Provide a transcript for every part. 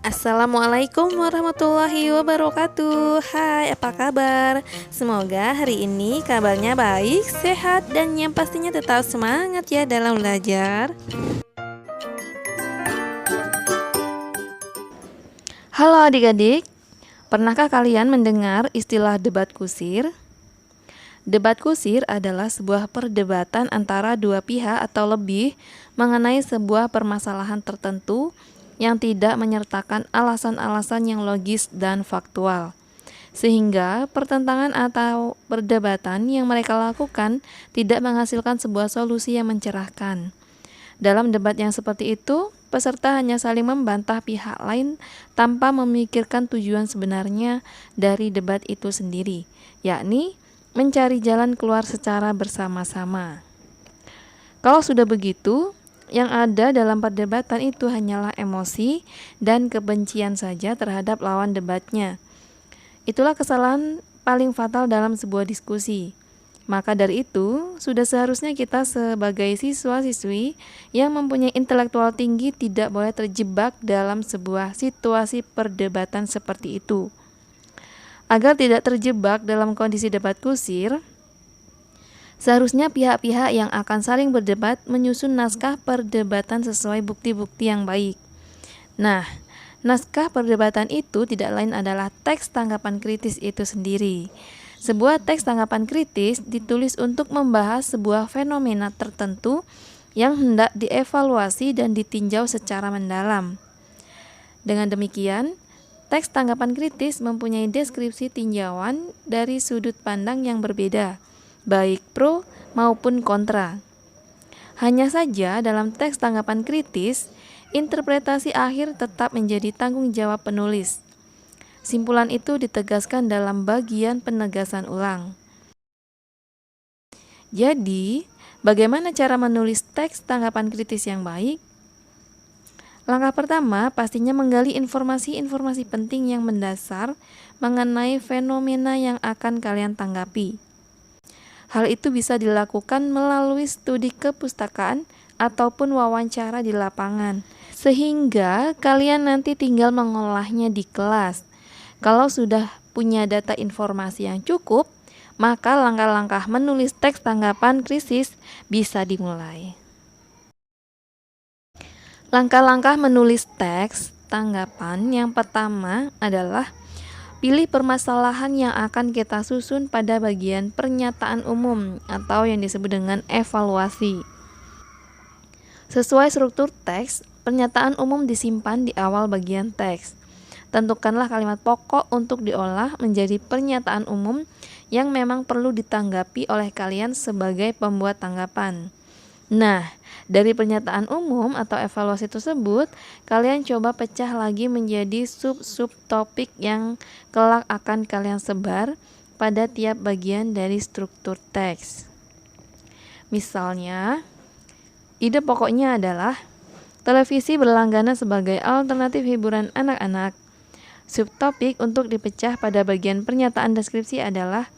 Assalamualaikum warahmatullahi wabarakatuh. Hai, apa kabar? Semoga hari ini kabarnya baik, sehat, dan yang pastinya tetap semangat ya dalam belajar. Halo adik-adik, pernahkah kalian mendengar istilah debat kusir? Debat kusir adalah sebuah perdebatan antara dua pihak atau lebih mengenai sebuah permasalahan tertentu yang tidak menyertakan alasan-alasan yang logis dan faktual. Sehingga pertentangan atau perdebatan yang mereka lakukan tidak menghasilkan sebuah solusi yang mencerahkan. Dalam debat yang seperti itu, peserta hanya saling membantah pihak lain tanpa memikirkan tujuan sebenarnya dari debat itu sendiri, yakni mencari jalan keluar secara bersama-sama. Kalau sudah begitu, yang ada dalam perdebatan itu hanyalah emosi dan kebencian saja terhadap lawan debatnya. Itulah kesalahan paling fatal dalam sebuah diskusi. Maka dari itu, sudah seharusnya kita sebagai siswa-siswi yang mempunyai intelektual tinggi tidak boleh terjebak dalam sebuah situasi perdebatan seperti itu. Agar tidak terjebak dalam kondisi debat kusir, seharusnya pihak-pihak yang akan saling berdebat menyusun naskah perdebatan sesuai bukti-bukti yang baik. Nah, naskah perdebatan itu tidak lain adalah teks tanggapan kritis itu sendiri. Sebuah teks tanggapan kritis ditulis untuk membahas sebuah fenomena tertentu yang hendak dievaluasi dan ditinjau secara mendalam. Dengan demikian, teks tanggapan kritis mempunyai deskripsi tinjauan dari sudut pandang yang berbeda, baik pro maupun kontra. Hanya saja dalam teks tanggapan kritis, interpretasi akhir tetap menjadi tanggung jawab penulis. Simpulan itu ditegaskan dalam bagian penegasan ulang. Jadi, bagaimana cara menulis teks tanggapan kritis yang baik? Langkah pertama pastinya menggali informasi-informasi penting yang mendasar mengenai fenomena yang akan kalian tanggapi. Hal itu bisa dilakukan melalui studi kepustakaan ataupun wawancara di lapangan, sehingga kalian nanti tinggal mengolahnya di kelas. Kalau sudah punya data informasi yang cukup, maka langkah-langkah menulis teks tanggapan kritis bisa dimulai. Langkah-langkah menulis teks tanggapan yang pertama adalah pilih permasalahan yang akan kita susun pada bagian pernyataan umum atau yang disebut dengan evaluasi. Sesuai struktur teks, pernyataan umum disimpan di awal bagian teks. Tentukanlah kalimat pokok untuk diolah menjadi pernyataan umum yang memang perlu ditanggapi oleh kalian sebagai pembuat tanggapan. Nah, dari pernyataan umum atau evaluasi tersebut, kalian coba pecah lagi menjadi sub-sub topik yang kelak akan kalian sebar pada tiap bagian dari struktur teks. Misalnya, ide pokoknya adalah televisi berlangganan sebagai alternatif hiburan anak-anak. Subtopik untuk dipecah pada bagian pernyataan deskripsi adalah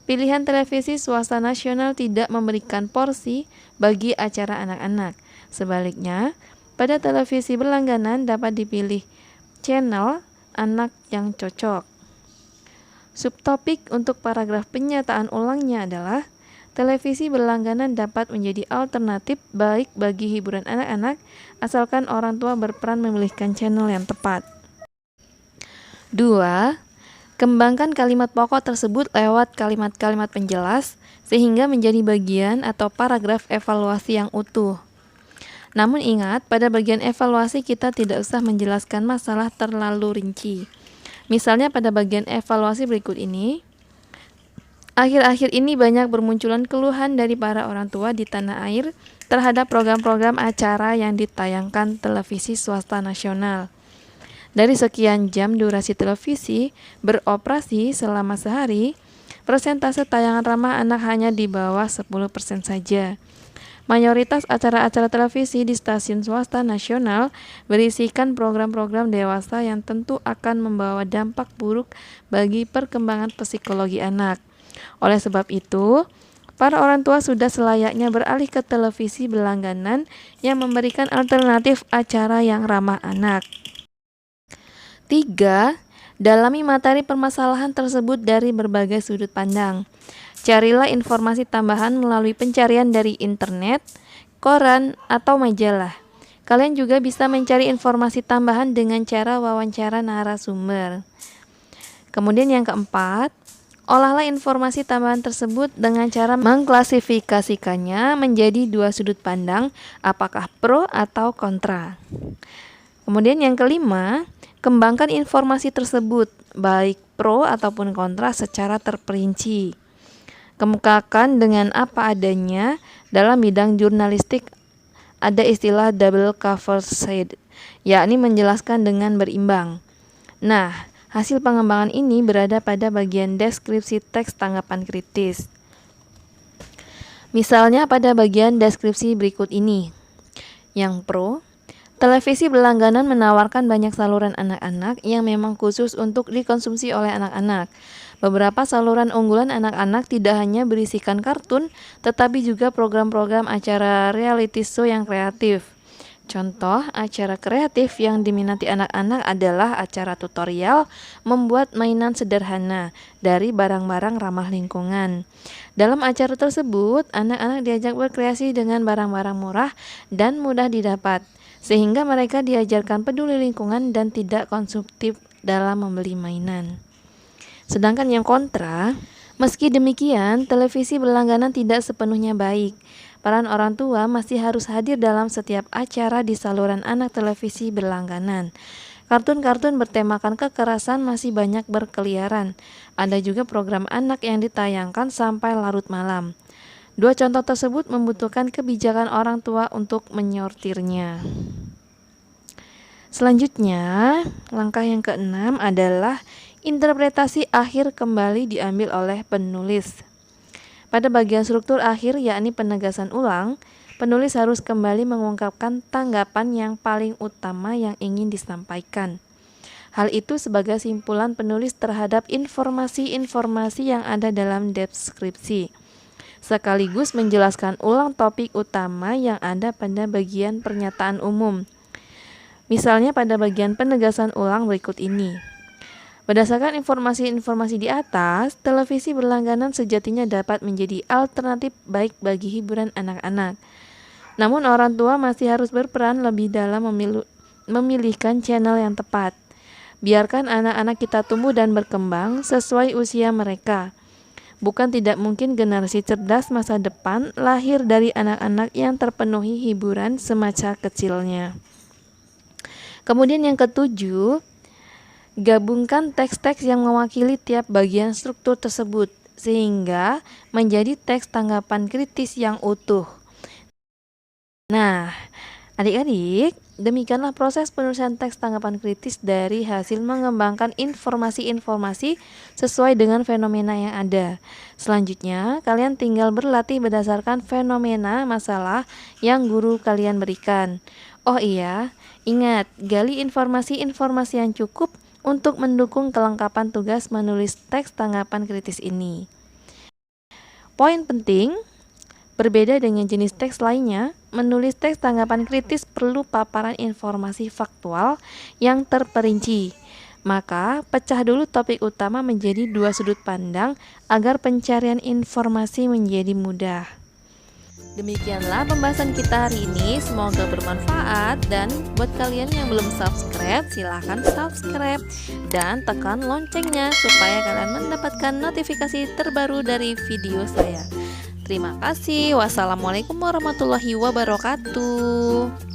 pilihan televisi swasta nasional tidak memberikan porsi bagi acara anak-anak. Sebaliknya, pada televisi berlangganan dapat dipilih channel anak yang cocok. Subtopik untuk paragraf pernyataan ulangnya adalah televisi berlangganan dapat menjadi alternatif baik bagi hiburan anak-anak asalkan orang tua berperan memilihkan channel yang tepat. 2. Kembangkan kalimat pokok tersebut lewat kalimat-kalimat penjelas sehingga menjadi bagian atau paragraf evaluasi yang utuh. Namun ingat, pada bagian evaluasi kita tidak usah menjelaskan masalah terlalu rinci. Misalnya pada bagian evaluasi berikut ini, akhir-akhir ini banyak bermunculan keluhan dari para orang tua di tanah air terhadap program-program acara yang ditayangkan televisi swasta nasional. Dari sekian jam durasi televisi beroperasi selama sehari, persentase tayangan ramah anak hanya di bawah 10% saja. Mayoritas acara-acara televisi di stasiun swasta nasional berisikan program-program dewasa yang tentu akan membawa dampak buruk bagi perkembangan psikologi anak. Oleh sebab itu, para orang tua sudah selayaknya beralih ke televisi berlangganan yang memberikan alternatif acara yang ramah anak. 3. Dalami materi permasalahan tersebut dari berbagai sudut pandang. Carilah informasi tambahan melalui pencarian dari internet, koran, atau majalah. Kalian juga bisa mencari informasi tambahan dengan cara wawancara narasumber. Kemudian yang keempat, olahlah informasi tambahan tersebut dengan cara mengklasifikasikannya menjadi dua sudut pandang, apakah pro atau kontra. Kemudian yang kelima, kembangkan informasi tersebut, baik pro ataupun kontra secara terperinci. Kemukakan dengan apa adanya. Dalam bidang jurnalistik ada istilah double cover shade, yakni menjelaskan dengan berimbang. Nah, hasil pengembangan ini berada pada bagian deskripsi teks tanggapan kritis. Misalnya pada bagian deskripsi berikut ini. Yang pro, televisi berlangganan menawarkan banyak saluran anak-anak yang memang khusus untuk dikonsumsi oleh anak-anak. Beberapa saluran unggulan anak-anak tidak hanya berisikan kartun, tetapi juga program-program acara reality show yang kreatif. Contoh acara kreatif yang diminati anak-anak adalah acara tutorial membuat mainan sederhana dari barang-barang ramah lingkungan. Dalam acara tersebut, anak-anak diajak berkreasi dengan barang-barang murah dan mudah didapat, sehingga mereka diajarkan peduli lingkungan dan tidak konsumtif dalam membeli mainan. Sedangkan yang kontra, meski demikian, televisi berlangganan tidak sepenuhnya baik. Peran orang tua masih harus hadir dalam setiap acara di saluran anak televisi berlangganan. Kartun-kartun bertemakan kekerasan masih banyak berkeliaran. Ada juga program anak yang ditayangkan sampai larut malam. Dua contoh tersebut membutuhkan kebijakan orang tua untuk menyortirnya. Selanjutnya, langkah yang keenam adalah interpretasi akhir kembali diambil oleh penulis. Pada bagian struktur akhir, yakni penegasan ulang, penulis harus kembali mengungkapkan tanggapan yang paling utama yang ingin disampaikan. Hal itu sebagai simpulan penulis terhadap informasi-informasi yang ada dalam deskripsi, sekaligus menjelaskan ulang topik utama yang ada pada bagian pernyataan umum. Misalnya pada bagian penegasan ulang berikut ini. Berdasarkan informasi-informasi di atas, televisi berlangganan sejatinya dapat menjadi alternatif baik bagi hiburan anak-anak. Namun orang tua masih harus berperan lebih dalam memilihkan channel yang tepat. Biarkan anak-anak kita tumbuh dan berkembang sesuai usia mereka. Bukan tidak mungkin generasi cerdas masa depan lahir dari anak-anak yang terpenuhi hiburan semasa kecilnya. Kemudian yang ketujuh, gabungkan teks-teks yang mewakili tiap bagian struktur tersebut, sehingga menjadi teks tanggapan kritis yang utuh. Nah, adik-adik, demikianlah proses penulisan teks tanggapan kritis dari hasil mengembangkan informasi-informasi sesuai dengan fenomena yang ada. Selanjutnya, kalian tinggal berlatih berdasarkan fenomena masalah yang guru kalian berikan. Oh iya, ingat, gali informasi-informasi yang cukup untuk mendukung kelengkapan tugas menulis teks tanggapan kritis ini. Poin penting, berbeda dengan jenis teks lainnya, menulis teks tanggapan kritis perlu paparan informasi faktual yang terperinci. Maka, pecah dulu topik utama menjadi dua sudut pandang agar pencarian informasi menjadi mudah. Demikianlah pembahasan kita hari ini, semoga bermanfaat, dan buat kalian yang belum subscribe, silahkan subscribe dan tekan loncengnya supaya kalian mendapatkan notifikasi terbaru dari video saya. Terima kasih. Wassalamualaikum warahmatullahi wabarakatuh.